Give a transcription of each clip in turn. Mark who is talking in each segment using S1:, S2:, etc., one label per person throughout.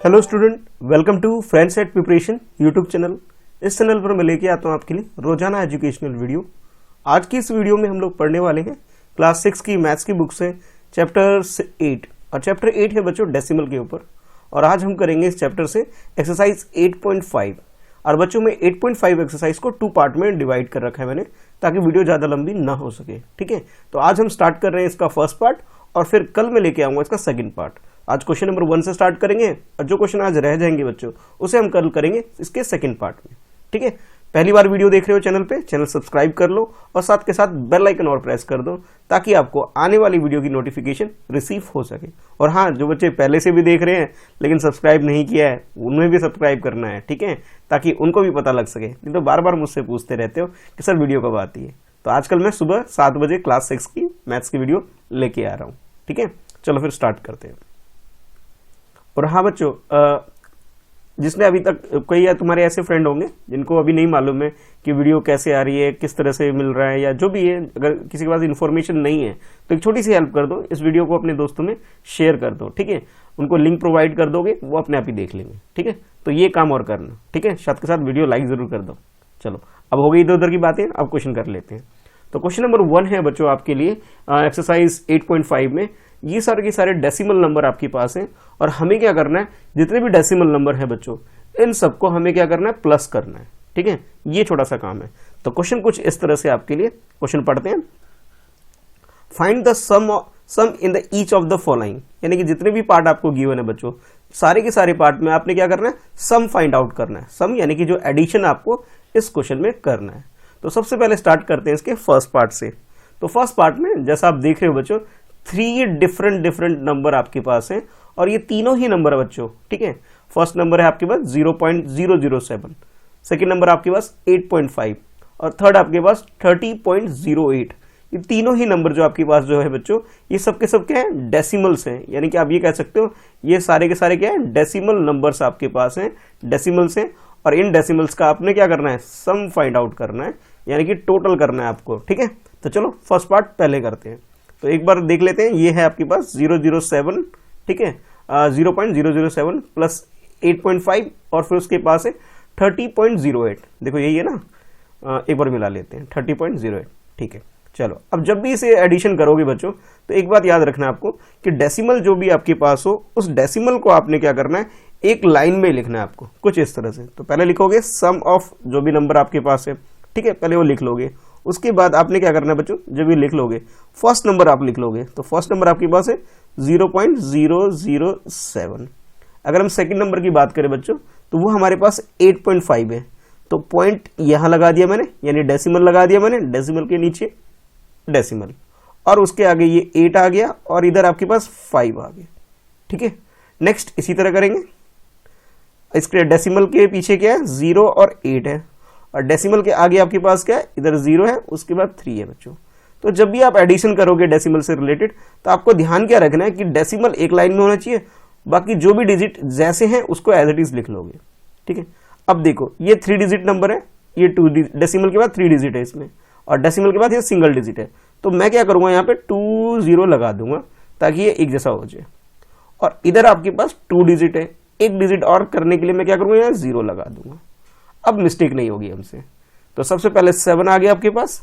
S1: Hello student, welcome to friends at preparation YouTube channel. इस channel पर मैं लेके आता हूँ आपके लिए रोजाना एजुकेशनल वीडियो। आज की इस वीडियो में हम लोग पढ़ने वाले हैं क्लास 6 की मैथ्स की बुक से चैप्टर 8 और चैप्टर 8 है बच्चों डेसिमल के ऊपर। और आज हम करेंगे इस चैप्टर से एक्सरसाइज 8.5। और बच्चों में 8.5 एक्सरसाइज को 2 पार्ट में डिवाइड कर रखा है मैंने, ताकि वीडियो ज़्यादा लंबी ना हो सके। ठीक है, तो आज हम स्टार्ट कर रहे हैं इसका फर्स्ट पार्ट और फिर कल मैं लेके आऊँगा इसका सेकेंड पार्ट। आज क्वेश्चन नंबर 1 से स्टार्ट करेंगे और जो क्वेश्चन आज रह जाएंगे बच्चों उसे हम कल करेंगे इसके सेकंड पार्ट में। ठीक है, पहली बार वीडियो देख रहे हो चैनल पे, चैनल सब्सक्राइब कर लो और साथ के साथ बेल आइकन और प्रेस कर दो ताकि आपको आने वाली वीडियो की नोटिफिकेशन रिसीव हो सके। और हाँ, जो बच्चे पहले से भी देख रहे हैं लेकिन सब्सक्राइब नहीं किया है उन्हें भी सब्सक्राइब करना है। ठीक है, ताकि उनको भी पता लग सके। नहीं तो बार बार मुझसे पूछते रहते हो कि सर वीडियो कब आती है। तो आजकल मैं सुबह 7 बजे क्लास 6 की मैथ्स की वीडियो लेके आ रहा हूँ। ठीक है, चलो फिर स्टार्ट करते हैं। और हाँ बच्चों, जिसने अभी तक कोई या तुम्हारे ऐसे फ्रेंड होंगे जिनको अभी नहीं मालूम है कि वीडियो कैसे आ रही है, किस तरह से मिल रहा है या जो भी है, अगर किसी के पास इन्फॉर्मेशन नहीं है तो एक छोटी सी हेल्प कर दो, इस वीडियो को अपने दोस्तों में शेयर कर दो। ठीक है, उनको लिंक प्रोवाइड कर दोगे, वो अपने आप ही देख लेंगे। ठीक है, तो ये काम और करना। ठीक है, साथ के साथ वीडियो लाइक जरूर कर दो। चलो, अब हो गई इधर उधर की बातें, अब क्वेश्चन कर लेते हैं। तो क्वेश्चन नंबर 1 है बच्चों आपके लिए एक्सरसाइज 8.5 में। ये सारे के सारे डेसिमल नंबर आपके पास हैं और हमें क्या करना है, जितने भी डेसिमल नंबर है बच्चों इन सबको हमें क्या करना है, प्लस करना है। ठीक है, ये छोटा सा काम है। तो क्वेश्चन कुछ इस तरह से आपके लिए क्वेश्चन पढ़ते हैं। Find the sum in the each of the following, यानी कि जितने भी पार्ट आपको गिवन है बच्चों, सारे के सारे पार्ट में आपने क्या करना है, सम फाइंड आउट करना है। सम यानी कि जो एडिशन आपको इस क्वेश्चन में करना है। तो सबसे पहले स्टार्ट करते हैं इसके फर्स्ट पार्ट से। तो फर्स्ट पार्ट में जैसा आप देख रहे हो बच्चों, 3 डिफरेंट नंबर आपके पास हैं और ये तीनों ही नंबर है बच्चों। ठीक है, फर्स्ट नंबर है आपके पास 0.007, सेकेंड नंबर आपके पास 8.5 और थर्ड आपके पास 30.08। ये तीनों ही नंबर जो आपके पास जो है बच्चों, ये सब के सब क्या है, डेसिमल्स हैं। यानी कि आप ये कह सकते हो ये सारे के सारे क्या है, डेसिमल नंबर्स आपके पास हैं, डेसिमल्स हैं। और इन डेसिमल्स का आपने क्या करना है, सम फाइंड आउट करना है, यानी कि टोटल करना है आपको। ठीक है, तो चलो फर्स्ट पार्ट पहले करते हैं। तो एक बार देख लेते हैं, ये है आपके पास 007। ठीक है, 0.007 प्लस 8.5 और फिर उसके पास है 30.08। देखो यही है ना, एक बार मिला लेते हैं 30.08। ठीक है, चलो अब जब भी इसे एडिशन करोगे बच्चों तो एक बात याद रखना आपको कि डेसिमल जो भी आपके पास हो उस डेसिमल को आपने क्या करना है, एक लाइन में लिखना है आपको, कुछ इस तरह से। तो पहले लिखोगे सम ऑफ जो भी नंबर आपके पास है। ठीक है, पहले वो लिख लोगे। उसके बाद आपने क्या करना है बच्चों, जब ये लिख लोगे फर्स्ट नंबर आप लिख लोगे। तो फर्स्ट नंबर आपके पास है 0.007। अगर हम सेकंड नंबर की बात करें बच्चों तो वो हमारे पास 8.5 है। तो पॉइंट यहां लगा दिया मैंने, यानी डेसिमल लगा दिया मैंने, डेसिमल के नीचे डेसिमल, और उसके आगे ये 8 आ गया और इधर आपके पास 5 आ गया। ठीक है, नेक्स्ट इसी तरह करेंगे। इसके डेसिमल के पीछे क्या है, 0 और 8 है और डेसिमल के आगे आपके पास क्या है, इधर 0 है, उसके बाद 3 है बच्चों। तो जब भी आप एडिशन करोगे डेसिमल से रिलेटेड तो आपको ध्यान क्या रखना है कि डेसिमल एक लाइन में होना चाहिए, बाकी जो भी डिजिट जैसे हैं उसको एज इट इज लिख लोगे। ठीक है, अब देखो ये 3 डिजिट नंबर है, ये 2 डेसिमल के बाद 3 डिजिट है इसमें और डेसिमल के बाद ये सिंगल डिजिट है। तो मैं क्या करूंगा, यहाँ पे 20 लगा दूंगा ताकि ये एक जैसा हो जाए। और इधर आपके पास 2 डिजिट है, एक डिजिट और करने के लिए मैं क्या करूंगा, यहाँ 0 लगा दूंगा। अब मिस्टेक नहीं होगी हमसे। तो सबसे पहले 7 आ गया आपके पास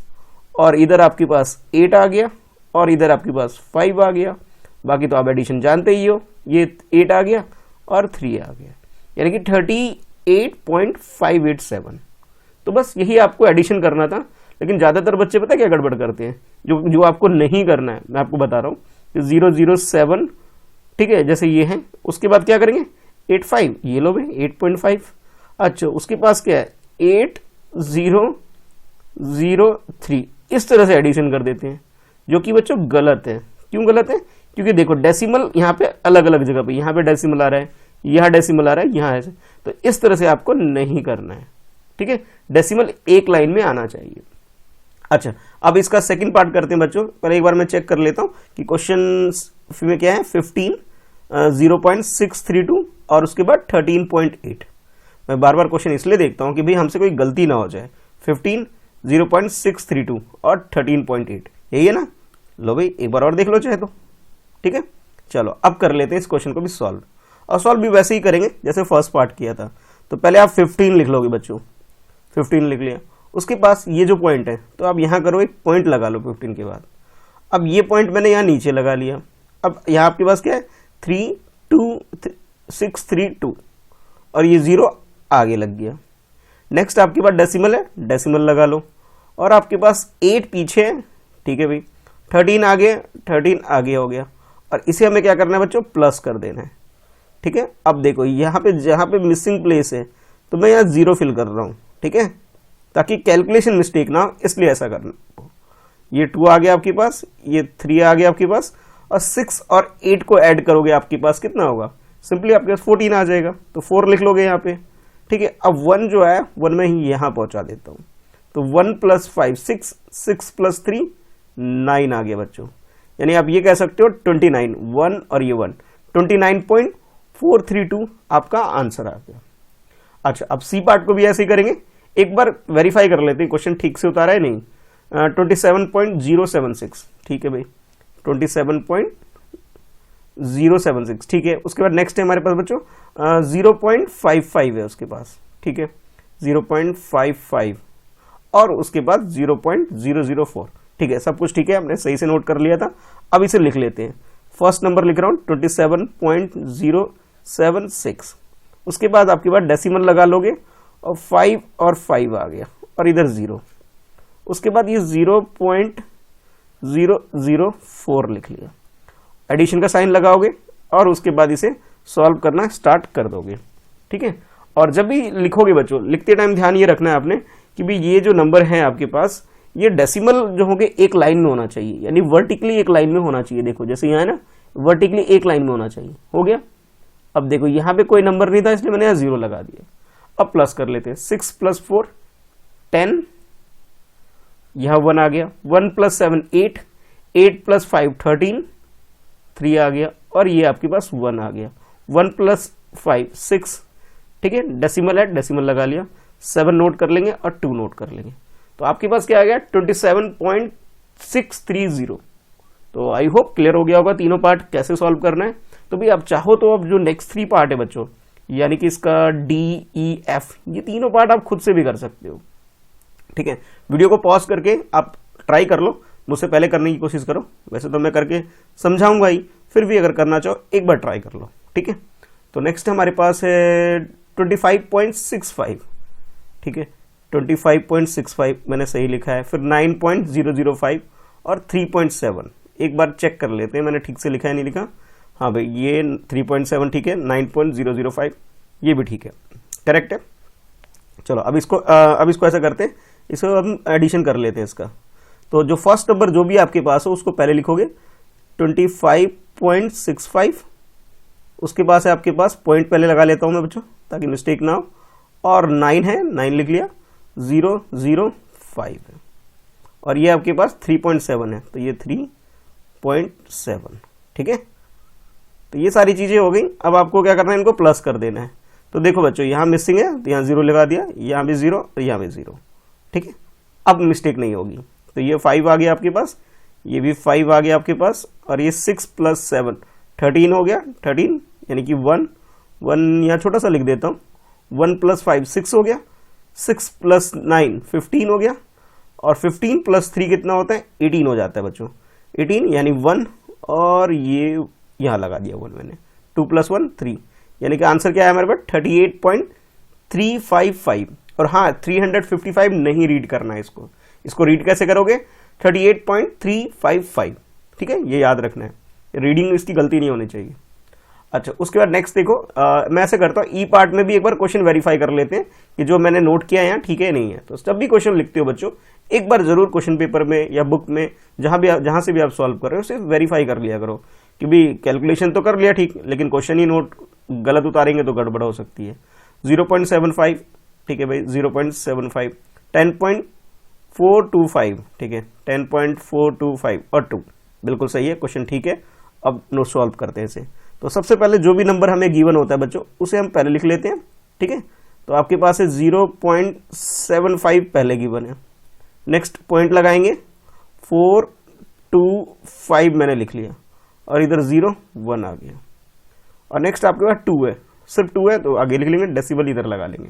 S1: और इधर आपके पास 8 आ गया और इधर आपके पास 5 आ गया। बाकी तो आप एडिशन जानते ही हो, ये 8 आ गया और 3 आ गया, यानी कि 38.587। तो बस यही आपको एडिशन करना था। लेकिन ज़्यादातर बच्चे पता क्या गड़बड़ करते हैं, जो आपको नहीं करना है, मैं आपको बता रहा हूँ कि 007। ठीक है, जैसे ये है, उसके बाद क्या करेंगे 85, ये लो भाई 8.5। अच्छा, उसके पास क्या है 8003, इस तरह से एडिशन कर देते हैं, जो कि बच्चों गलत है। क्यों गलत है, क्योंकि देखो डेसिमल यहाँ पे अलग अलग जगह पे, यहाँ पे डेसिमल आ रहा है, यहाँ डेसिमल आ रहा है, यहाँ ऐसे। तो इस तरह से आपको नहीं करना है। ठीक है, डेसिमल एक लाइन में आना चाहिए। अच्छा, अब इसका सेकंड पार्ट करते हैं बच्चों। पहले एक बार मैं चेक कर लेता हूँ कि क्वेश्चन में क्या है, 15 0.632 और उसके बाद 13.8। मैं बार बार क्वेश्चन इसलिए देखता हूं कि भाई हमसे कोई गलती ना हो जाए। 15 0.632 और 13.8 यही है ना। लो भाई एक बार और देख लो चाहे तो। ठीक है, चलो अब कर लेते हैं इस क्वेश्चन को भी सॉल्व। और सॉल्व भी वैसे ही करेंगे जैसे फर्स्ट पार्ट किया था। तो पहले आप 15 लिख लोगे बच्चों, 15 लिख लिया, उसके पास ये जो पॉइंट है तो आप यहाँ करो, एक पॉइंट लगा लो 15 के बाद। अब ये पॉइंट मैंने यहाँ नीचे लगा लिया। अब यहाँ आपके पास क्या है 3 2 6 3 2 और ये 0 आगे लग गया। नेक्स्ट आपके पास डेसिमल है, डेसिमल लगा लो, और आपके पास 8 पीछे है, ठीक है भाई, 13 आगे, 13 आगे हो गया, और इसे हमें क्या करना है बच्चों, प्लस कर देना है, ठीक है। अब देखो यहाँ पे जहाँ पे मिसिंग प्लेस है तो मैं यहाँ 0 फिल कर रहा हूँ, ठीक है, ताकि कैलकुलेशन मिस्टेक ना हो, इसलिए ऐसा करना। ये 2 आ गया आपके पास, ये 3 आ गया आपके पास, और 6 और 8 को ऐड करोगे आपके पास कितना होगा, सिंपली आपके पास 14 आ जाएगा, तो 4 लिख लोगे यहाँ पे, ठीक है। अब 1 जो है 1 में ही यहाँ पहुंचा देता हूँ, तो 1 + 5 6, 6 + 3 9 आ गया बच्चों, यानी आप ये कह सकते हो 29, 1 और ये 1, 29.432 आपका आंसर आ गया। अच्छा, अब सी पार्ट को भी ऐसे ही करेंगे, एक बार वेरीफाई कर लेते हैं क्वेश्चन ठीक से उतारा है नहीं। 27.076, ठीक है भाई, 27.076, ठीक है। उसके बाद नेक्स्ट है हमारे पास बच्चों 0.55 है उसके पास, ठीक है, 0.55, और उसके बाद 0.004, ठीक है, सब कुछ ठीक है, हमने सही से नोट कर लिया था। अब इसे लिख लेते हैं, फर्स्ट नंबर लिख रहा हूँ 27.076, उसके बाद आपके पास डेसिमल लगा लोगे, और 5 और 5 आ गया, और इधर 0, उसके बाद ये 0.004 लिख लिया, एडिशन का साइन लगाओगे, और उसके बाद इसे सॉल्व करना स्टार्ट कर दोगे, ठीक है। और जब भी लिखोगे बच्चों, लिखते टाइम ध्यान ये रखना है आपने कि भी ये जो नंबर है आपके पास, ये डेसिमल जो होंगे एक लाइन में होना चाहिए, यानी वर्टिकली एक लाइन में होना चाहिए। देखो जैसे यहाँ है ना, वर्टिकली एक लाइन में होना चाहिए, हो गया। अब देखो यहाँ पे कोई नंबर नहीं था, इसलिए मैंने यहाँ 0 लगा दिया। अब प्लस कर लेते हैं, 6 + 4 10, यहाँ 1 आ गया, 1 + 7 8, 8 + 5 13, 3 आ गया, और ये आपके पास 1 आ गया, 1 + 5 6, ठीक है, डेसिमल है, डेसिमल लगा लिया, 7 नोट कर लेंगे और 2 नोट कर लेंगे, तो आपके पास क्या आ गया 27.630। तो आई होप क्लियर हो गया होगा तीनों पार्ट कैसे सॉल्व करना है। तो भी आप चाहो तो अब जो नेक्स्ट 3 पार्ट है बच्चों, यानी कि इसका DEF, ये तीनों पार्ट आप खुद से भी कर सकते हो, ठीक है। वीडियो को पॉज करके आप ट्राई कर लो, मुझसे पहले करने की कोशिश करो, वैसे तो मैं करके समझाऊंगा ही, फिर भी अगर करना चाहो एक बार ट्राई कर लो, ठीक है। तो नेक्स्ट हमारे पास है 25.65, ठीक है, 25.65 मैंने सही लिखा है, फिर 9.005 और 3.7, एक बार चेक कर लेते हैं मैंने ठीक से लिखा है नहीं लिखा। हाँ भाई, ये 3.7 ठीक है, 9.005 ये भी ठीक है, करेक्ट है। चलो अब इसको ऐसा करते हैं, इसको हम एडिशन कर लेते हैं इसका। तो जो फर्स्ट नंबर जो भी आपके पास हो उसको पहले लिखोगे 25.65, उसके पास है आपके पास, पॉइंट पहले लगा लेता हूं मैं बच्चों ताकि मिस्टेक ना हो, और 9 है, 9 लिख लिया, 005 है, और ये आपके पास 3.7 है, तो ये 3.7, ठीक है। तो ये सारी चीजें हो गई। अब आपको क्या करना है, इनको प्लस कर देना है। तो देखो बच्चों, यहाँ मिसिंग है तो यहाँ 0 लगा दिया, यहाँ भी 0 और यहाँ भी 0, ठीक है, अब मिस्टेक नहीं होगी। तो ये 5 आ गया आपके पास, ये भी 5 आ गया आपके पास, और ये 6 + 7 13 हो गया, 13 यानी कि 1 यहाँ छोटा सा लिख देता हूँ, 1 + 5 6 हो गया, 6 + 9 15 हो गया, और 15 + 3 कितना होता है 18 हो जाता है बच्चों, 18 यानी 1, और ये यहाँ लगा दिया 1 मैंने, 2 + 1 3, यानी कि आंसर क्या है हमारे पास 38.355। और हाँ, 355 नहीं रीड करना है, इसको रीड कैसे करोगे 38.355, ठीक है, ये याद रखना है, रीडिंग इसकी गलती नहीं होनी चाहिए। अच्छा, उसके बाद नेक्स्ट देखो, मैं ऐसे करता हूँ, ई पार्ट में भी एक बार क्वेश्चन वेरीफाई कर लेते हैं कि जो मैंने नोट किया है यहाँ ठीक है नहीं है। तो जब भी क्वेश्चन लिखते हो बच्चों, एक बार जरूर क्वेश्चन पेपर में या बुक में जहां से भी आप सॉल्व कर रहे हो उसे वेरीफाई कर लिया करो कि भी कैलकुलेशन तो कर लिया ठीक, लेकिन क्वेश्चन ही नोट गलत उतारेंगे तो गड़बड़ हो सकती है। 0.75, ठीक है भाई, 0.75, 10.425, ठीक है, 10.425 और 2 बिल्कुल सही है, क्वेश्चन ठीक है। अब नोट सॉल्व करते हैं इसे। तो सबसे पहले जो भी नंबर हमें गिवन होता है बच्चों, उसे हम पहले लिख लेते हैं, ठीक है। तो आपके पास है 0.75 पहले गिवन है, नेक्स्ट पॉइंट लगाएंगे, 4 2 5 मैंने लिख लिया, और इधर 0 1 आ गया, और नेक्स्ट आपके पास 2 है, सिर्फ 2 है तो आगे लिख लेंगे, डेसिमल इधर लगा लेंगे,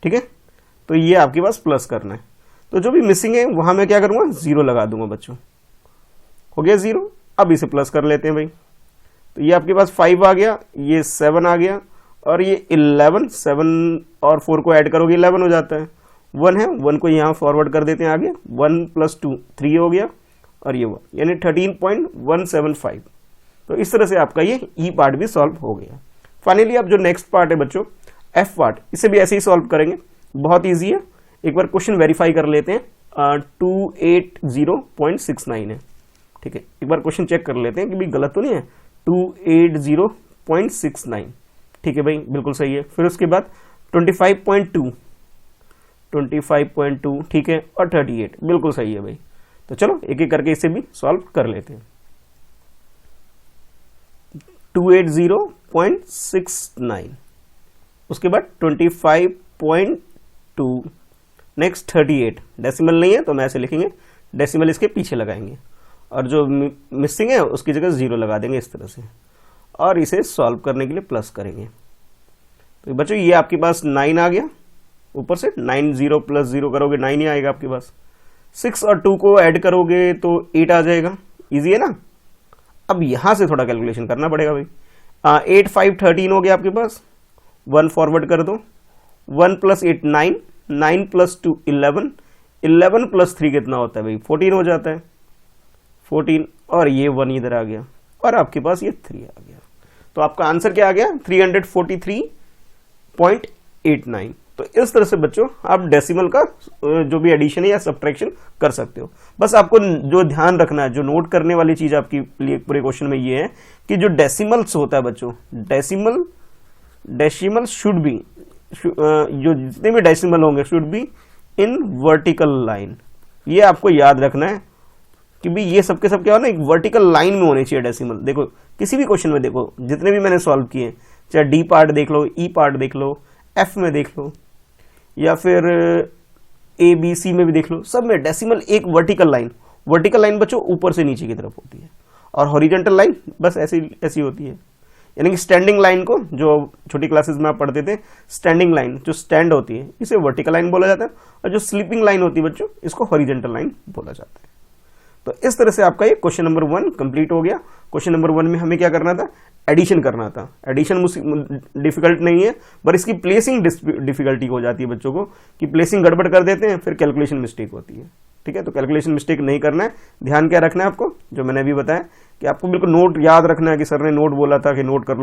S1: ठीक है। तो ये आपके पास प्लस करना है, तो जो भी मिसिंग है वहां मैं क्या करूंगा, 0 लगा दूंगा बच्चों, हो गया 0। अब इसे प्लस कर लेते हैं भाई, तो ये आपके पास 5 आ गया, ये 7 आ गया, और ये 11, 7 और 4 को ऐड करोगे 11 हो जाता है, 1 है, 1 को यहाँ फॉरवर्ड कर देते हैं आगे, 1 + 2 3 हो गया, और ये 1 यानी 13.175। तो इस तरह से आपका ये ई पार्ट भी सॉल्व हो गया। फाइनली अब जो नेक्स्ट पार्ट है बच्चों, एफ पार्ट, इसे भी ऐसे ही सॉल्व करेंगे, बहुत ईजी है। एक बार क्वेश्चन वेरीफाई कर लेते हैं, 280.69 है, ठीक है। एक बार क्वेश्चन चेक कर लेते हैं कि भी गलत तो नहीं है, 280.69, ठीक है भाई, बिल्कुल सही है। फिर उसके बाद 25.2, ठीक है, और 38 बिल्कुल सही है भाई। तो चलो एक एक करके इसे भी सॉल्व कर लेते हैं। 280.69, उसके बाद 25.2, नेक्स्ट 38, डेसिमल नहीं है तो मैं ऐसे लिखेंगे, डेसिमल इसके पीछे लगाएंगे, और जो मिसिंग है उसकी जगह 0 लगा देंगे इस तरह से, और इसे सॉल्व करने के लिए प्लस करेंगे। तो बच्चों ये आपके पास 9 आ गया, ऊपर से 9, 0 + 0 करोगे 9 ही आएगा आपके पास, 6 और 2 को ऐड करोगे तो 8 आ जाएगा, इजी है ना। अब यहां से थोड़ा कैलकुलेशन करना पड़ेगा भाई, 8, 5, 13 हो गया आपके पास, 1 फॉरवर्ड कर दो, 1 + 8 9, 9 + 2 11, 11 + 3 कितना होता है भाई, 14 हो जाता है, 14, और ये 1 इधर आ गया, और आपके पास ये 3 आ गया। तो आपका आंसर क्या आ गया, 343.89। तो इस तरह से बच्चों आप डेसिमल का जो भी एडिशन है या सब्ट्रैक्शन कर सकते हो। बस आपको जो ध्यान रखना है, जो नोट करने वाली चीज आपके लिए पूरे क्वेश्चन में ये है कि जो डेसिमल्स होता है बच्चों, डेसिमल शुड बी, जो जितने भी डेसिमल होंगे should be in vertical line. ये आपको याद रखना है कि भी ये सबके सब क्या हो ना, एक वर्टिकल लाइन में होने चाहिए डेसिमल। देखो किसी भी क्वेश्चन में देखो, जितने भी मैंने सॉल्व किए, चाहे डी पार्ट देख लो, ई पार्ट देख लो, एफ में देख लो, या फिर ए बी सी में भी देख लो, सब में डेसिमल एक वर्टिकल लाइन बच्चों ऊपर से नीचे की तरफ होती है, और हॉरिजॉन्टल लाइन बस ऐसी होती है। यानी कि स्टैंडिंग लाइन को, जो छोटी क्लासेस में आप पढ़ते थे, स्टैंडिंग लाइन जो स्टैंड होती है इसे वर्टिकल लाइन बोला जाता है, और जो स्लीपिंग लाइन होती है बच्चों इसको हॉरिजॉन्टल लाइन बोला जाता है। तो इस तरह से आपका ये क्वेश्चन नंबर 1 कंप्लीट हो गया। क्वेश्चन नंबर 1 में हमें क्या करना था, एडिशन करना था। एडिशन डिफिकल्ट नहीं है, पर इसकी प्लेसिंग डिफिकल्टी हो जाती है बच्चों को, कि प्लेसिंग गड़बड़ कर देते हैं, फिर कैलकुलेशन मिस्टेक होती है, ठीक है। तो कैलकुलेशन मिस्टेक नहीं करना है, ध्यान क्या रखना है आपको, जो मैंने अभी बताया कि आपको बिल्कुल नोट याद रखना है कि सर ने नोट बोला था कि नोट कर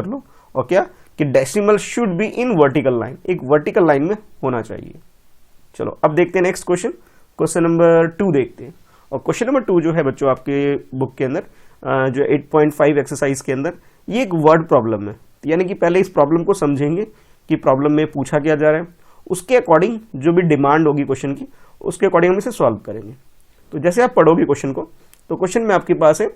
S1: लो, और क्या कि decimal should be in vertical line, एक वर्टिकल लाइन में होना चाहिए। चलो अब देखते हैं नेक्स्ट क्वेश्चन, क्वेश्चन नंबर 2 देखते हैं। और क्वेश्चन नंबर 2 जो है बच्चों आपके बुक के अंदर, जो 8.5 एक्सरसाइज के अंदर, ये एक वर्ड प्रॉब्लम है। यानी कि पहले इस प्रॉब्लम को समझेंगे कि प्रॉब्लम में पूछा क्या जा रहा है, उसके अकॉर्डिंग जो भी डिमांड होगी क्वेश्चन की, उसके अकॉर्डिंग हम इसे सॉल्व करेंगे। तो जैसे आप पढ़ोगे क्वेश्चन को, तो क्वेश्चन में आपके पास है,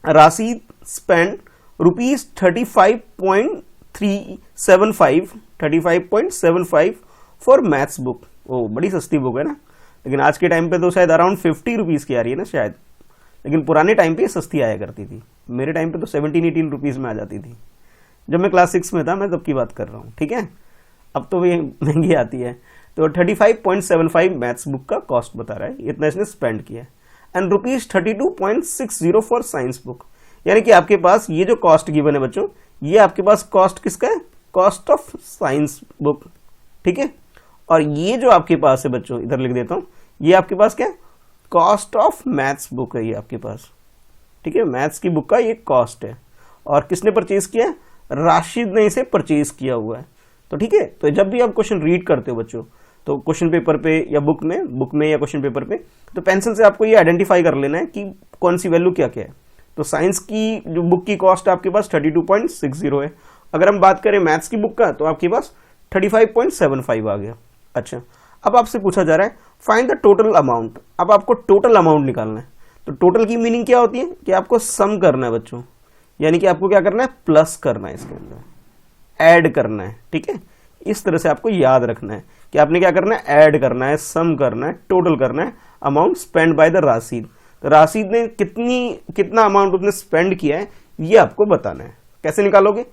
S1: राशि स्पेंड ₹35.75 फॉर मैथ्स बुक। ओ बड़ी सस्ती बुक है ना, लेकिन आज के टाइम पे तो शायद अराउंड 50 रुपीज़ की आ रही है ना शायद, लेकिन पुराने टाइम पे सस्ती आया करती थी। मेरे टाइम पे तो 17-18 रुपीज़ में आ जाती थी, जब मैं क्लास 6 में था, मैं तब की बात कर रहा हूँ, ठीक है। अब तो ये महंगी आती है। तो 35.75 मैथ्स बुक का कॉस्ट बता रहा है, इतना इसने स्पेंड किया है, एंड ₹32.60 फॉर साइंस बुक। यानी कि आपके पास ये जो कॉस्ट गिवन है बच्चों, ये आपके पास कॉस्ट किसका है, कॉस्ट ऑफ साइंस बुक, ठीक है। और ये जो आपके पास है बच्चों, इधर लिख देता हूं, ये आपके पास क्या है, कॉस्ट ऑफ मैथ्स बुक है ये आपके पास, ठीक है। मैथ्स की बुक का ये कॉस्ट है, और किसने परचेज किया है, राशिद ने इसे परचेज किया हुआ है। तो ठीक है, तो जब भी आप क्वेश्चन रीड करते हो बच्चों, तो क्वेश्चन पेपर पे या बुक में या क्वेश्चन पेपर पे, तो पेंसिल से आपको ये आइडेंटिफाई कर लेना है कि कौन सी वैल्यू क्या क्या है। तो साइंस की जो बुक की कॉस्ट आपके पास 32.60 है। अगर हम बात करें मैथ्स की बुक का, तो आपके पास 35.75 आ गया। अच्छा, अब आपसे पूछा जा रहा है फाइंड द टोटल अमाउंट। अब आपको टोटल अमाउंट निकालना है। तो टोटल की मीनिंग क्या होती है कि आपको सम करना है बच्चों, यानी कि आपको क्या करना है, प्लस करना है, इसके अंदर ऐड करना है, ठीक है। इस तरह से आपको याद रखना है कि आपने क्या करना है, ऐड करना है, सम करना है, टोटल करना है, amount spend by the Rashid. तो राशिद ने कितना अमाउंट उसने स्पेंड किया है ये आपको बताना है, कैसे निकालोगे?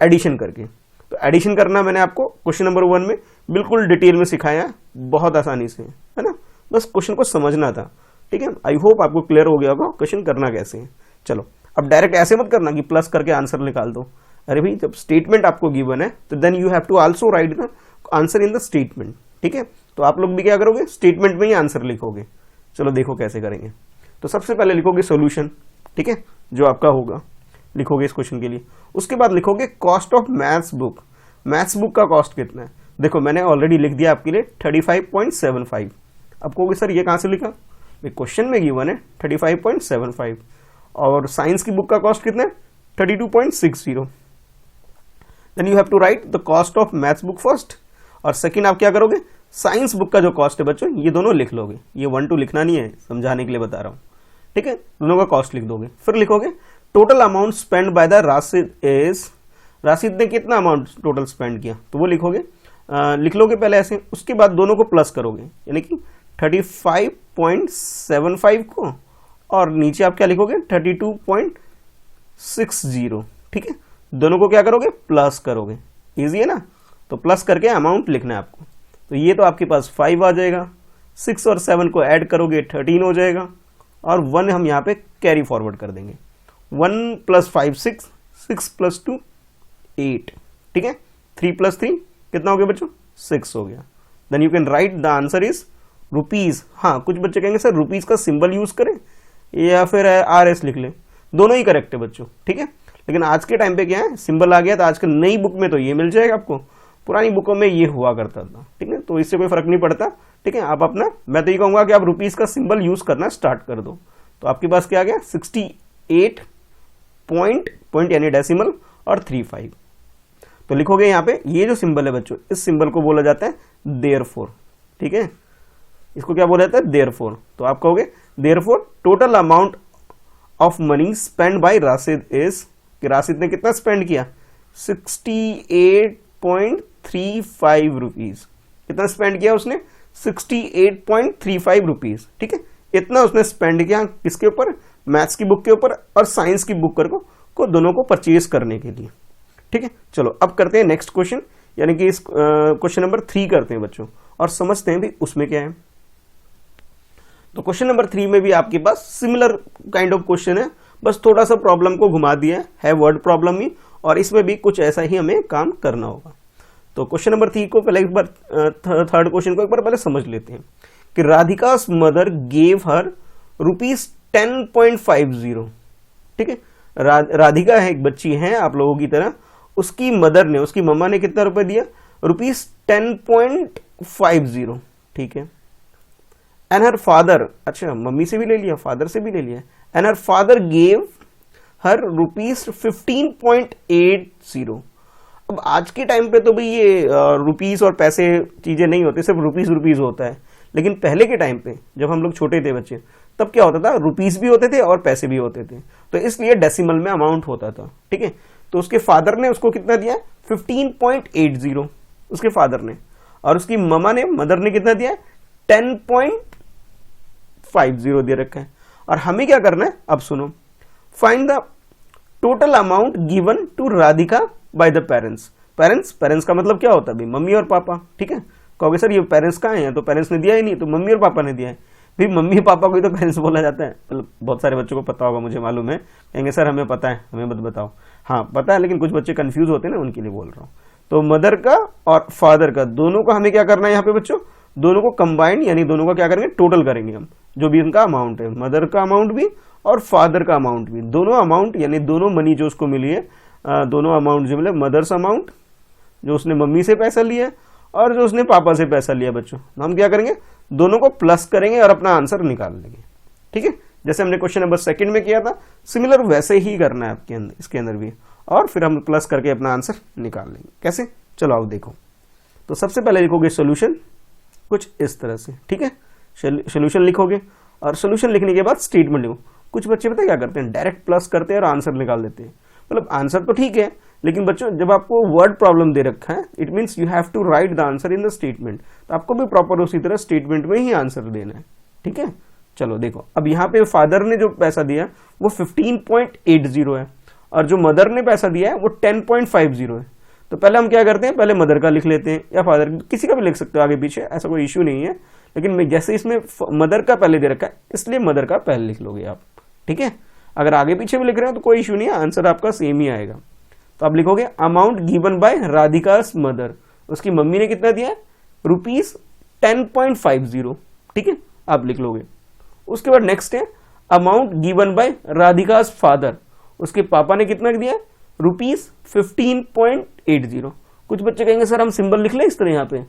S1: एडिशन करके। तो एडिशन करना मैंने आपको क्वेश्चन नंबर 1 में बिल्कुल डिटेल में सिखाया, बहुत आसानी से, है ना। बस क्वेश्चन को समझना था, ठीक है। आई होप आपको क्लियर हो गया होगा क्वेश्चन करना कैसे है। चलो अब डायरेक्ट ऐसे मत करना कि प्लस करके आंसर निकाल दो। अरे भाई, जब स्टेटमेंट आपको गिवन है तो then you have to also write the answer in the statement, ठीक है। तो आप लोग भी क्या करोगे? स्टेटमेंट में ही आंसर लिखोगे। चलो देखो कैसे करेंगे। तो सबसे पहले लिखोगे सॉल्यूशन, ठीक है, जो आपका होगा लिखोगे इस क्वेश्चन के लिए। उसके बाद लिखोगे cost of maths book. Maths book का कॉस्ट कितना है? देखो मैंने ऑलरेडी लिख दिया आपके लिए 35.75। अब कहोगे सर ये कहाँ से लिखा? क्वेश्चन में गिवन है 35.75 और साइंस की बुक का कॉस्ट कितना है? 32.60। Then you have to write the cost of maths book first, और सेकंड आप क्या करोगे? साइंस बुक का जो कॉस्ट है बच्चों, ये दोनों लिख लोगे। ये 1 2 लिखना नहीं है, समझाने के लिए बता रहा हूँ, ठीक है। दोनों का कॉस्ट लिख दोगे। फिर लिखोगे total amount spend by the Rashid is, Rashid ने कितना अमाउंट टोटल स्पेंड किया, तो वो लिखोगे, लिख लोगे पहले ऐसे। उसके बाद दोनों को प्लस करोगे, यानी कि 35.75 को, और नीचे आप क्या लिखोगे? 32.60, ठीक है। दोनों को क्या करोगे? प्लस करोगे। इजी है ना। तो प्लस करके अमाउंट लिखना है आपको। तो ये तो आपके पास 5 आ जाएगा, 6 और 7 को ऐड करोगे 13 हो जाएगा, और 1 हम यहाँ पे कैरी फॉरवर्ड कर देंगे। 1 + 5 6, 6 + 2 8, ठीक है। 3 + 3 कितना हो गया बच्चों? 6 हो गया। Then you can write the answer is rupees. हाँ, कुछ बच्चे कहेंगे सर रुपीज का सिंबल यूज करें या फिर RS लिख लें, दोनों ही करेक्ट है बच्चों, ठीक है। लेकिन आज के टाइम पे क्या है, सिंबल आ गया, तो आजकल नई बुक में तो ये मिल जाएगा आपको, पुरानी बुकों में ये हुआ करता था, ठीक है। तो इससे कोई फर्क नहीं पड़ता, ठीक है। आप अपना, मैं तो ये कहूंगा कि आप रुपीज का सिंबल यूज करना स्टार्ट कर दो। तो आपके पास क्या आ गया? 68 पॉइंट यानी डेसिमल और 35। तो लिखोगे यहाँ पे, ये जो सिंबल है बच्चों, इस सिंबल को बोला जाता है देयरफॉर, ठीक है। इसको क्या बोला जाता है? देयरफॉर। तो आप कहोगे therefore total amount of money spend by Rashid is, कि राशिद ने कितना स्पेंड किया? 68.35 रुपीज। कितना स्पेंड किया उसने? 68.35 रुपीज, ठीक है। इतना उसने स्पेंड किया किसके ऊपर? मैथ्स की बुक के ऊपर और साइंस की बुक को दोनों को परचेज करने के लिए, ठीक है। चलो अब करते हैं नेक्स्ट क्वेश्चन, यानी कि इस क्वेश्चन नंबर 3 करते हैं बच्चों, और समझते हैं भी उसमें क्या है। तो क्वेश्चन नंबर 3 में भी आपके पास सिमिलर काइंड ऑफ क्वेश्चन है, बस थोड़ा सा प्रॉब्लम को घुमा दिया है वर्ड प्रॉब्लम ही, और इसमें भी कुछ ऐसा ही हमें काम करना होगा। तो क्वेश्चन नंबर 3 को पहले एक बार, थर्ड क्वेश्चन को एक बार पहले समझ लेते हैं कि राधिका's मदर गेव हर ₹10.50, ठीक है। राधिका है, एक बच्ची है आप लोगों की तरह, उसकी मदर ने, उसकी मम्मा ने कितना रुपए दिया? ₹10.50, ठीक है। एंड हर फादर, अच्छा मम्मी से भी ले लिया, फादर से भी ले लिया, and her father gave her ₹15.80। अब आज के टाइम पे तो भाई ये रुपीस और पैसे चीजें नहीं होती, सिर्फ रुपीस होता है। लेकिन पहले के टाइम पे जब हम लोग छोटे थे बच्चे, तब क्या होता था? रुपीस भी होते थे और पैसे भी होते थे, तो इसलिए डेसिमल में अमाउंट होता था, ठीक है। तो उसके फादर ने उसको कितना दिया? 15.80 उसके फादर ने, और उसकी ममा ने, मदर ने कितना दिया? 10.50 दे रखा है। और हमें क्या करना है? अब सुनो, find the total amount given to Radhika by the parents. Parents का मतलब क्या होता है? भाई मम्मी और पापा, ठीक है। कहोगे सर ये पेरेंट्स कहाँ हैं? तो पेरेंट्स ने दिया ही नहीं, तो मम्मी और पापा ने दिया है। भाई मम्मी पापा को ही तो पेरेंट्स बोला जाता है। मतलब बहुत सारे बच्चों को पता होगा, मुझे मालूम है, कहेंगे सर हमें पता है, हमें मत बताओ। हाँ पता है, लेकिन कुछ बच्चे कंफ्यूज होते हैं ना, उनके लिए बोल रहा हूँ। तो मदर का और फादर का, दोनों का हमें क्या करना है यहाँ पे बच्चों? दोनों को कंबाइंड, यानी दोनों का क्या करेंगे? टोटल करेंगे हम, जो भी उनका अमाउंट है, मदर का अमाउंट भी और फादर का अमाउंट भी, दोनों अमाउंट, यानी दोनों मनी जो उसको मिली है, दोनों अमाउंट जो मिले, मदर्स अमाउंट जो उसने मम्मी से पैसा लिया और जो उसने पापा से पैसा लिया बच्चों, हम क्या करेंगे? दोनों को प्लस करेंगे और अपना आंसर निकाल लेंगे, ठीक है। जैसे हमने क्वेश्चन नंबर 2 में किया था, सिमिलर वैसे ही करना है आपके अंदर, इसके अंदर भी, और फिर हम प्लस करके अपना आंसर निकाल लेंगे। कैसे? चलो आओ देखो। तो सबसे पहले लिखोगे सोल्यूशन कुछ इस तरह से, ठीक है। सोल्यूशन लिखोगे और सोल्यूशन लिखने के बाद स्टेटमेंट लिखो। कुछ बच्चे पता क्या करते हैं? डायरेक्ट प्लस करते हैं और आंसर निकाल देते हैं। मतलब आंसर तो ठीक है, लेकिन बच्चों जब आपको वर्ड प्रॉब्लम दे रखा है, it means you have to write the answer in the statement, तो आपको भी प्रॉपर उसी तरह स्टेटमेंट में ही आंसर देना है, ठीक है। चलो देखो, अब यहाँ पे फादर ने जो पैसा दिया वो 15.80 है, और जो मदर ने पैसा दिया है वो 10.50 है। तो पहले हम क्या करते हैं, पहले मदर का लिख लेते हैं या फादर, किसी का भी लिख सकते हो आगे पीछे, ऐसा कोई इश्यू नहीं है। लेकिन जैसे इसमें मदर का पहले दे रखा है इसलिए मदर का पहले लिख लोगे आप, ठीक है। अगर आगे पीछे भी लिख रहे हो तो कोई इश्यू नहीं है, आंसर आपका सेम ही आएगा। तो आप लिखोगे अमाउंट गिवन बाय राधिका's मदर, उसकी मम्मी ने कितना दिया है, ₹10.50, ठीक है, आप लिख लोगे। उसके बाद नेक्स्ट है अमाउंट गिवन बाय राधिका's फादर, उसके पापा ने कितना दिया है, ₹15.80। कुछ बच्चे कहेंगे सर हम सिंबल लिख लें इस तरह यहाँ पे,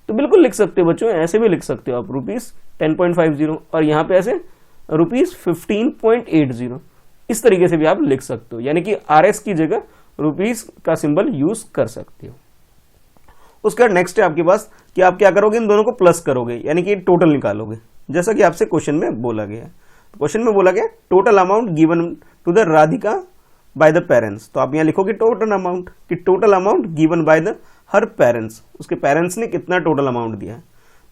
S1: तो बिल्कुल लिख सकते हो बच्चों, ऐसे भी लिख सकते हो आप ₹10.50 और यहाँ पे ऐसे ₹15.80, इस तरीके से भी आप लिख सकते हो, यानी कि RS की जगह रुपीस का सिंबल यूज कर सकते हो। उसके बाद नेक्स्ट है आपके पास कि आप क्या करोगे, इन दोनों को प्लस करोगे, यानी कि टोटल निकालोगे, जैसा कि आपसे क्वेश्चन में बोला गया है। क्वेश्चन में बोला गया total amount given to the Radhika by the parents, तो आप यहाँ लिखोगे टोटल अमाउंट, कि total amount given by the her parents, उसके पेरेंट्स ने कितना टोटल अमाउंट दिया है।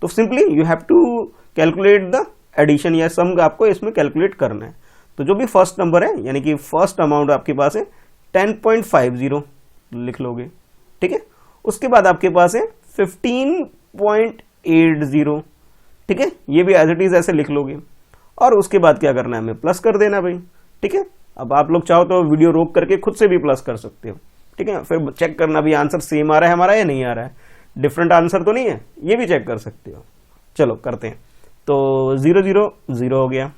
S1: तो simply you have to calculate the addition या सम, आपको इसमें कैलकुलेट करना है। तो जो भी फर्स्ट नंबर है, यानी कि फर्स्ट अमाउंट आपके पास है 10.50 लिख लोगे, ठीक है। उसके बाद आपके पास है 15.80, ठीक है, ये भी एज इट इज ऐसे लिख लोगे। और उसके बाद क्या करना है, हमें प्लस कर देना भाई, ठीक है। अब आप लोग चाहो तो वीडियो रोक करके खुद से भी प्लस कर सकते हो, ठीक है। फिर चेक करना भी आंसर सेम आ रहा है हमारा या नहीं आ रहा है, डिफरेंट आंसर तो नहीं है, ये भी चेक कर सकते हो। चलो करते हैं। तो 0 0 0 हो गया,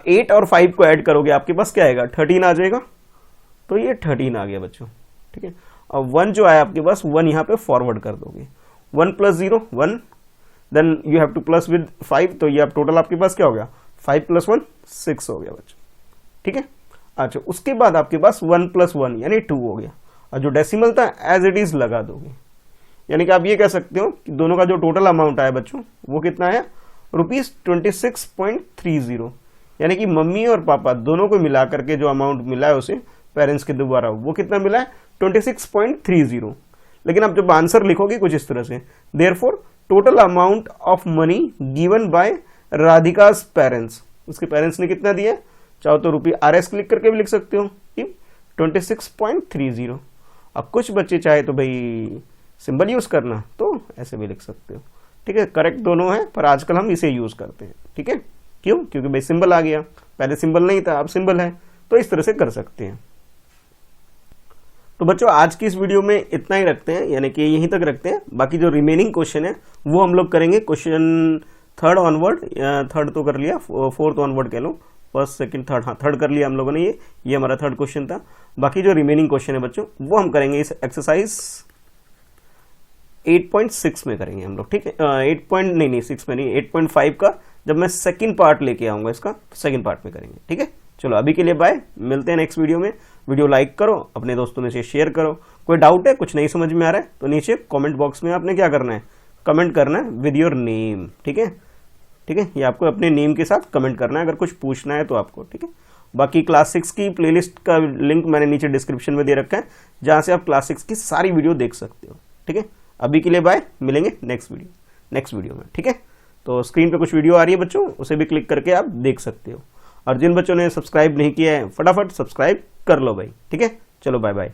S1: 8 और 5 को ऐड करोगे आपके पास क्या आएगा, 13 आ जाएगा। तो ये 13 आ गया बच्चों, ठीक है। और 1 जो आया आपके पास, 1 यहाँ पे फॉरवर्ड कर दोगे, 1 + 0 1, then you have to plus with 5, तो ये अब टोटल आपके पास क्या हो गया, 5 + 1 6 हो गया बच्चों, ठीक है। अच्छा, उसके बाद आपके पास 1 + 1 यानी 2 हो गया, और जो डेसिमल था एज इट इज लगा दोगे, यानी कि आप ये कह सकते हो कि दोनों का जो टोटल अमाउंट आया बच्चों वो कितना आया, ₹26.30, यानी कि मम्मी और पापा दोनों को मिला करके जो अमाउंट मिला है उसे पेरेंट्स के द्वारा, वो कितना मिला है, 26.30। लेकिन आप जब आंसर लिखोगे कुछ इस तरह से, therefore total amount of money given by Radhika's parents, उसके पेरेंट्स ने कितना दिया, चाहो तो ₹RS क्लिक करके भी लिख सकते हो कि 26.30। अब कुछ बच्चे चाहे तो भाई सिंबल यूज करना, तो ऐसे भी लिख सकते हो, ठीक है। करेक्ट दोनों है, पर आजकल हम इसे यूज करते हैं, ठीक है। क्यों, क्योंकि भाई सिंबल आ गया, पहले सिंबल नहीं था अब सिंबल है, तो इस तरह से कर सकते हैं। तो बच्चों आज की इस वीडियो में इतना ही रखते हैं, यानी कि यहीं तक रखते हैं। बाकी जो रिमेनिंग क्वेश्चन है वो हम लोग करेंगे क्वेश्चन 3rd ऑनवर्ड, 3rd तो कर लिया, 4th ऑनवर्ड कह लो, 1st 2nd 3rd, हाँ 3rd कर लिया हम लोगों ने, ये हमारा 3rd क्वेश्चन था। बाकी जो रिमेनिंग क्वेश्चन है बच्चों वो हम करेंगे इस एक्सरसाइज 8.6 में करेंगे हम लोग, ठीक है। 6 में नहीं, 8.5 का जब मैं सेकंड पार्ट लेके आऊंगा इसका, तो सेकंड पार्ट में करेंगे, ठीक है। चलो अभी के लिए बाय, मिलते हैं नेक्स्ट वीडियो में। वीडियो लाइक करो, अपने दोस्तों में से शेयर करो। कोई डाउट है, कुछ नहीं समझ में आ रहा है, तो नीचे कमेंट बॉक्स में आपने क्या करना है, कमेंट करना है विद योर नेम, ठीक है, ठीक है। ये आपको अपने नेम के साथ कमेंट करना है अगर कुछ पूछना है तो आपको, ठीक है। बाकी क्लास 6 की प्लेलिस्ट का लिंक मैंने नीचे डिस्क्रिप्शन में दे रखा है, जहां से आप क्लास 6 की सारी वीडियो देख सकते हो, ठीक है। अभी के लिए बाय, मिलेंगे नेक्स्ट वीडियो में, ठीक है। तो स्क्रीन पे कुछ वीडियो आ रही है बच्चों, उसे भी क्लिक करके आप देख सकते हो। और जिन बच्चों ने सब्सक्राइब नहीं किया है फटाफट सब्सक्राइब कर लो भाई, ठीक है। चलो बाय बाय।